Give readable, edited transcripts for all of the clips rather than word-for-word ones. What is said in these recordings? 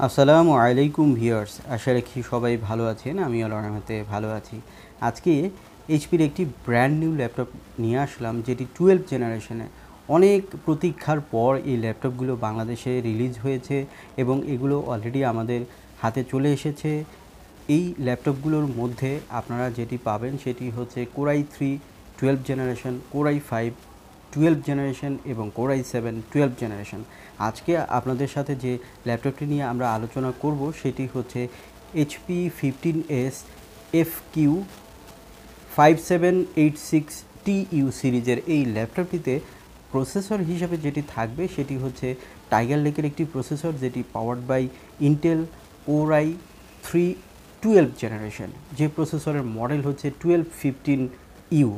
আসসালামু আলাইকুম ভিউয়ার্স, আশা রাখি সবাই ভালো আছেন। আমি আল্লাহর রহমতে ভালো আছি। আজকে এইচপির একটি ব্র্যান্ড নিউ ল্যাপটপ নিয়ে আসলাম, যেটি 12 জেনারেশনে। অনেক প্রতীক্ষার পর এই ল্যাপটপগুলো বাংলাদেশে রিলিজ হয়েছে এবং এগুলো অলরেডি আমাদের হাতে চলে এসেছে। এই ল্যাপটপগুলোর মধ্যে আপনারা যেটি পাবেন সেটি হচ্ছে কোরাই 3 12 জেনারেশন, কোরাই 5 12 জেনারেশন এবং কোরাই 7 12 জেনারেশন। আজকে আপনাদের সাথে যে ল্যাপটপটি নিয়ে আমরা আলোচনা করব সেটি হচ্ছে HP 15s fq5786tu সিরিজের এই ল্যাপটপটিতে প্রসেসর হিসাবে যেটি থাকবে সেটি হচ্ছে টাইগার লেকের একটি প্রসেসর, যেটি powered by Intel Core i 3 12 generation. যে প্রসেসরের মডেল হচ্ছে 1215U।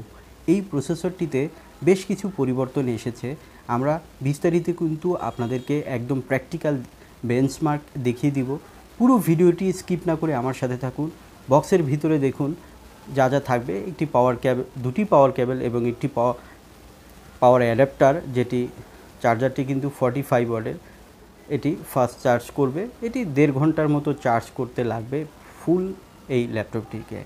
এই প্রসেসরটিতে বেশ কিছু পরিবর্তন এসেছে। আমরা বিস্তারিত কিন্তু আপনাদেরকে একদম প্র্যাকটিক্যাল বেঞ্চমার্ক দেখিয়ে দিব। পুরো ভিডিওটি স্কিপ না করে আমার সাথে থাকুন। বক্সের ভিতরে দেখুন যা যা থাকবে: একটি পাওয়ার কেবল, দুটি পাওয়ার কেবল এবং একটি পাওয়ার অ্যাডাপ্টার, যেটি চার্জারটি কিন্তু 45 ওয়াটের। এটি ফাস্ট চার্জ করবে। এটি 1.5 ঘন্টার মতো চার্জ করতে লাগবে ফুল এই ল্যাপটপটিকে।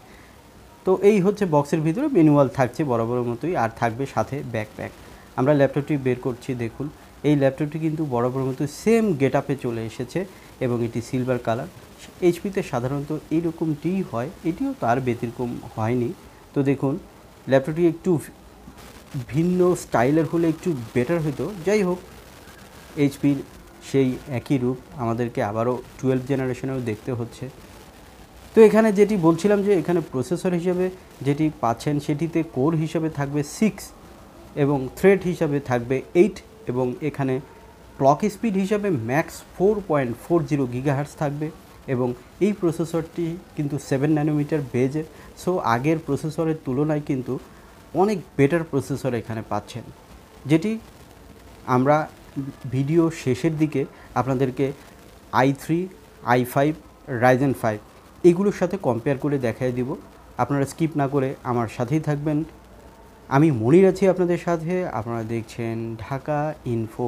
তো এই হচ্ছে বক্সের ভিতরে ম্যানুয়াল থাকছে বরাবরের মতোই, আর থাকবে সাথে ব্যাকপ্যাক। আমরা ল্যাপটপটি বের করছি, দেখুন এই ল্যাপটপটি কিন্তু বরাবরের মতো সেম গেট আপে চলে এসেছে এবং এটি সিলভার কালার। এইচপিতে সাধারণত এইরকমটিই হয়, এটিও তার ব্যতিক্রম হয়নি। তো দেখুন ল্যাপটপটি একটু ভিন্ন স্টাইলের হলে একটু বেটার হতো। যাই হোক, এইচপির সেই একই রূপ আমাদেরকে আবারও 12 জেনারেশনেও দেখতে হচ্ছে। তো এখানে যেটি বলছিলাম যে এখানে প্রসেসর হিসেবে যেটি পাচ্ছেন সেটিতে কোর হিসাবে থাকবে 6 এবং থ্রেড হিসাবে থাকবে 8 এবং এখানে ক্লক স্পিড হিসাবে ম্যাক্স 4.40 গিগাহার্টজ থাকবে এবং এই প্রসেসরটি কিন্তু 7 ন্যানোমিটার বেজের। সো আগের প্রসেসরের তুলনায় কিন্তু অনেক বেটার প্রসেসর এখানে পাচ্ছেন, যেটি আমরা ভিডিও শেষের দিকে আপনাদেরকে i3, i5, রাইজেন 5 এগুলোর সাথে কম্পেয়ার করে দেখাই দিব। আপনারা স্কিপ না করে আমার সাথেই থাকবেন। আমি মনির আছি আপনাদের সাথে। আপনারা দেখছেন ঢাকা ইনফো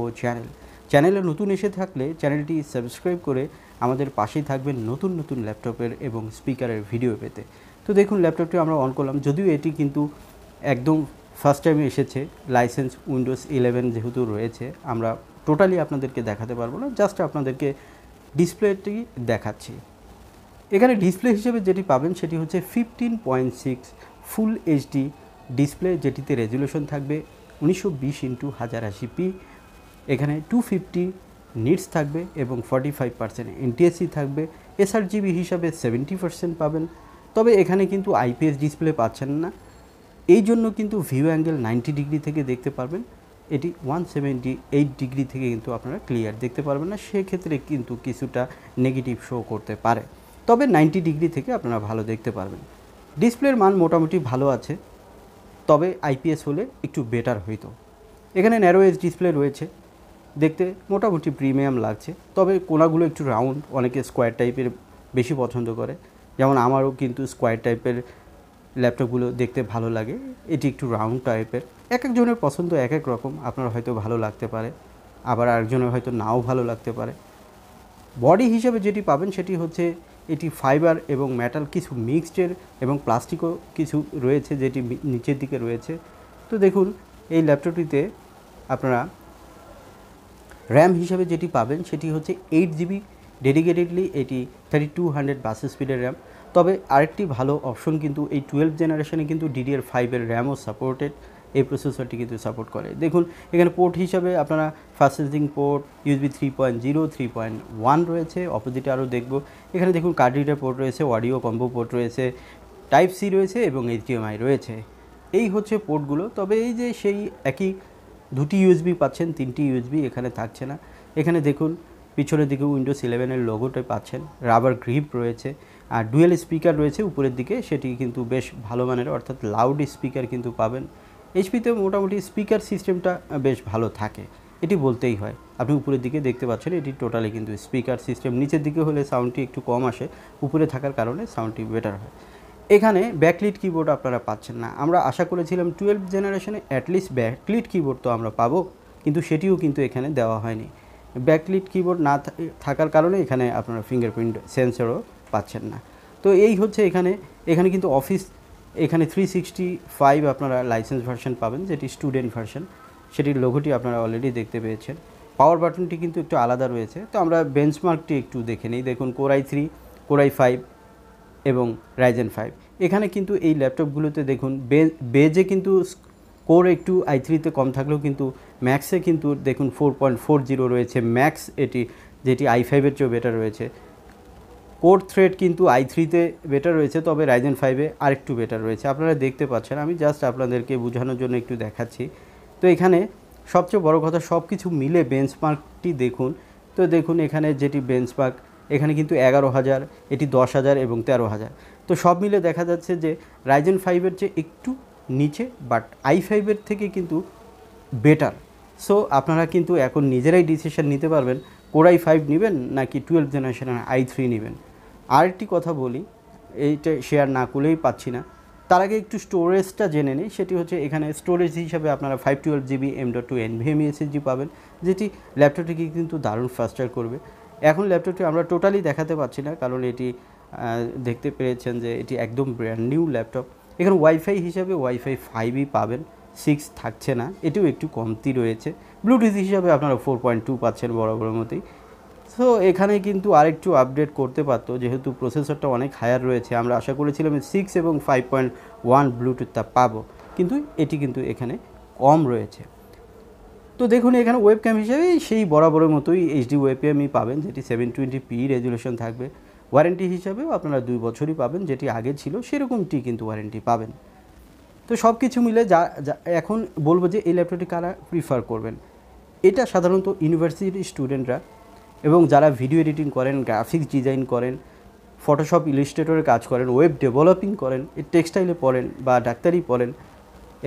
চ্যানেলে নতুন এসে থাকলে চ্যানেলটি সাবস্ক্রাইব করে আমাদের পাশেই থাকবেন নতুন নতুন ল্যাপটপের এবং স্পিকারের ভিডিও পেতে। তো দেখুন ল্যাপটপটি আমরা অন করলাম, যদিও এটি কিন্তু একদম ফার্স্ট টাইমে এসেছে। লাইসেন্স উইন্ডোজ 11 যেহেতু রয়েছে, আমরা টোটালি আপনাদেরকে দেখাতে পারবো না, জাস্ট আপনাদেরকে ডিসপ্লেটি দেখাচ্ছি। এখানে ডিসপ্লে হিসেবে যেটি পাবেন সেটি হচ্ছে 15.6 ফুল এইচডি ডিসপ্লে, যেটিতে রেজুলেশন থাকবে 1920x1080p। এখানে 250 নিটস থাকবে এবং 45% এনটিএসসি থাকবে। এসআরজিবি হিসাবে 70% পাবেন। তবে এখানে কিন্তু আইপিএস ডিসপ্লে পাচ্ছেন না, এই জন্য কিন্তু ভিউ অ্যাঙ্গেল 90 ডিগ্রি থেকে দেখতে পারবেন। এটি 178 ডিগ্রি থেকে কিন্তু আপনারা ক্লিয়ার দেখতে পারবেন না, সেক্ষেত্রে কিন্তু কিছুটা নেগেটিভ শো করতে পারে। তবে 90 ডিগ্রি থেকে আপনারা ভালো দেখতে পারবেন। ডিসপ্লের মান মোটামুটি ভালো আছে, তবে আইপিএস হলে একটু বেটার হইতো। এখানে ন্যারো এজ ডিসপ্লে রয়েছে, দেখতে মোটামুটি প্রিমিয়াম লাগছে। তবে কোনাগুলো একটু রাউন্ড, অনেকে স্কোয়ার টাইপের বেশি পছন্দ করে, যেমন আমারও কিন্তু স্কোয়ার টাইপের ল্যাপটপগুলো দেখতে ভালো লাগে। এটি একটু রাউন্ড টাইপের। এক একজনের পছন্দ এক এক রকম, আপনার হয়তো ভালো লাগতে পারে, আবার আরেকজনের হয়তো নাও ভালো লাগতে পারে। বডি হিসেবে যেটি পাবেন সেটি হচ্ছে এটি ফাইবার এবং মেটাল কিছু মিক্সডের এবং প্লাস্টিকও কিছু রয়েছে, যেটি নিচের দিকে রয়েছে। তো দেখুন এই ল্যাপটপটিতে আপনারা র্যাম হিসাবে যেটি পাবেন সেটি হচ্ছে 8GB ডেডিকেটেডলি। এটি 3200 বাস স্পিডের র্যাম। তবে আরেকটি ভালো অপশন কিন্তু এই 12 জেনারেশনে কিন্তু DDR5 র্যামও সাপোর্টেড, এই প্রসেসরটি কিন্তু সাপোর্ট করে। দেখুন এখানে পোর্ট হিসাবে আপনারা ফাস্ট চার্জিং পোর্ট, USB 3.0, 3.1 রয়েছে। অপোজিটে আরও দেখব, এখানে দেখুন কার্ড রিডার পোর্ট রয়েছে, অডিও কম্বো পোর্ট রয়েছে, টাইপ সি রয়েছে এবং HDMI রয়েছে। এই হচ্ছে পোর্টগুলো। তবে এই যে সেই একই দুটি ইউএসবি পাচ্ছেন, 3টি ইউএসবি এখানে থাকছে না। এখানে দেখুন পিছনের দিকে উইন্ডোজ 11 লোগোটা পাচ্ছেন, রাবার গ্রিপ রয়েছে, আর ডুয়েল স্পিকার রয়েছে উপরের দিকে, সেটি কিন্তু বেশ ভালো মানের, অর্থাৎ লাউড স্পিকার কিন্তু পাবেন। এইচপিতে মোটামুটি স্পিকার সিস্টেমটা বেশ ভালো থাকে, এটি বলতেই হয়। আপনি উপরের দিকে দেখতে পাচ্ছেন এটি টোটালি কিন্তু স্পিকার সিস্টেম। নিচের দিকে হলে সাউন্ডটি একটু কম আসে, উপরে থাকার কারণে সাউন্ডটি বেটার হয়। এখানে ব্যাকলিট কিবোর্ড আপনারা পাচ্ছেন না। আমরা আশা করেছিলাম 12 জেনারেশনে অ্যাটলিস্ট ব্যাকলিট কিবোর্ড তো আমরা পাবো, কিন্তু সেটিও কিন্তু এখানে দেওয়া হয়নি। ব্যাকলিট কিবোর্ড না থাকার কারণে এখানে আপনারা ফিঙ্গারপ্রিন্ট সেন্সরও পাচ্ছেন না। তো এই হচ্ছে এখানে কিন্তু অফিস এখানে 365 আপনারা লাইসেন্স ভার্সন পাবেন, যেটি স্টুডেন্ট ভার্সন, সেটির লোগোটি আপনারা অলরেডি দেখতে পেয়েছেন। পাওয়ার বাটনটি কিন্তু একটু আলাদা রয়েছে। তো আমরা বেঞ্চমার্কটি একটু দেখে নিই। দেখুন Core i3, Core i5 এবং Ryzen 5। এখানে কিন্তু এই ল্যাপটপগুলোতে দেখুন বেজে কিন্তু কোর একটু i3-তে কম থাকলেও কিন্তু ম্যাক্সে কিন্তু দেখুন 4.40 রয়েছে ম্যাক্স, এটি যেটি i5-এর চেয়েও বেটার রয়েছে। কোর থ্রেড কিন্তু i3-তে বেটার রয়েছে, তবে Ryzen 5-এ আরেকটু বেটার রয়েছে। আপনারা দেখতে পাচ্ছেন, আমি জাস্ট আপনাদেরকে বোঝানোর জন্য একটু দেখাচ্ছি। তো এখানে সবচেয়ে বড় কথা, সব কিছু মিলে বেঞ্চমার্কটি দেখুন। তো দেখুন এখানে যেটি বেঞ্চমার্ক, এখানে কিন্তু 11,000, এটি 10,000 এবং 13,000। তো সব মিলে দেখা যাচ্ছে যে Ryzen 5-এর চেয়ে একটু নিচে, বাট i5-এর থেকে কিন্তু বেটার। সো আপনারা কিন্তু এখন নিজেরাই ডিসিশন নিতে পারবেন Core i5 নেবেন নাকি 12th জেনারেশনের i3 নেবেন। আরেকটি কথা বলি, এইটা শেয়ার না করলেই পাচ্ছি না, তার আগে একটু স্টোরেজটা জেনে নিই। সেটি হচ্ছে এখানে স্টোরেজ হিসাবে আপনারা 512GB M.2 NVMe SSD পাবেন, যেটি ল্যাপটপটিকে কিন্তু দারুণ ফাস্টার করবে। এখন ল্যাপটপটি আমরা টোটালি দেখাতে পাচ্ছি না, কারণ এটি দেখতে পেরেছেন যে এটি একদম ব্র্যান্ড নিউ ল্যাপটপ। এখানে ওয়াইফাই হিসাবে ওয়াইফাই 5ই পাবেন, 6 থাকছে না, এটিও একটু কমতি রয়েছে। ব্লুটুথ হিসাবে আপনারা 4.2 পাচ্ছেন বরাবরের মতোই। সো এখানে কিন্তু আরেকটু আপডেট করতে পারতো, যেহেতু প্রসেসরটা অনেক হায়ার রয়েছে। আমরা আশা করেছিলাম 6 এবং 5.1 ব্লুটুথটা পাবো, কিন্তু এটি কিন্তু এখানে কম রয়েছে। তো দেখুন এখানে ওয়েবক্যাম হিসেবে সেই বরাবরের মতোই HD ওয়েবক্যামই পাবেন, যেটি 720p রেজুলেশন থাকবে। ওয়ারেন্টি হিসাবেও আপনারা 2 বছরই পাবেন, যেটি আগে ছিল সেরকমটি কিন্তু ওয়ারেন্টি পাবেন। তো সব কিছু মিলে এখন বলবো যে এই ল্যাপটপটি কারা প্রিফার করবেন। এটা সাধারণত ইউনিভার্সিটি স্টুডেন্টরা এবং যারা ভিডিও এডিটিং করেন, গ্রাফিক্স ডিজাইন করেন, ফটোশপ ইলাস্ট্রেটরের কাজ করেন, ওয়েব ডেভেলপিং করেন, টেক্সটাইলে পড়েন বা ডাক্তারি পড়েন,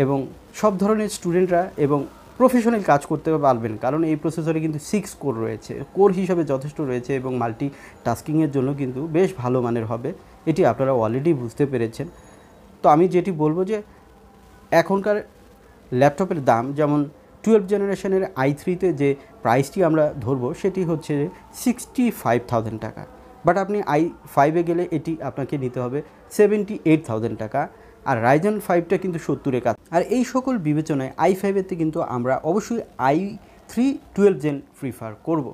এবং সব ধরনের স্টুডেন্টরা এবং প্রফেশনাল কাজ করতে পারবেন, কারণ এই প্রসেসরে কিন্তু 6 কোর রয়েছে, কোর হিসাবে যথেষ্ট রয়েছে এবং মাল্টি টাস্কিংয়ের জন্য কিন্তু বেশ ভালো মানের হবে। এটি আপনারা অলরেডি বুঝতে পেরেছেন। তো আমি যেটি বলবো যে এখনকার ল্যাপটপের দাম, যেমন 12 জেনারেশনের i3-তে যে প্রাইসটি আমরা ধরবো সেটি হচ্ছে 65,000 টাকা, বাট আপনি i5-এ গেলে এটি আপনাকে নিতে হবে 78,000 টাকা, আর Ryzen 5টা কিন্তু 70-এ কাজ। আর এই সকল বিবেচনায় i5-এতে কিন্তু আমরা অবশ্যই i3 12 জেন প্রিফার করব।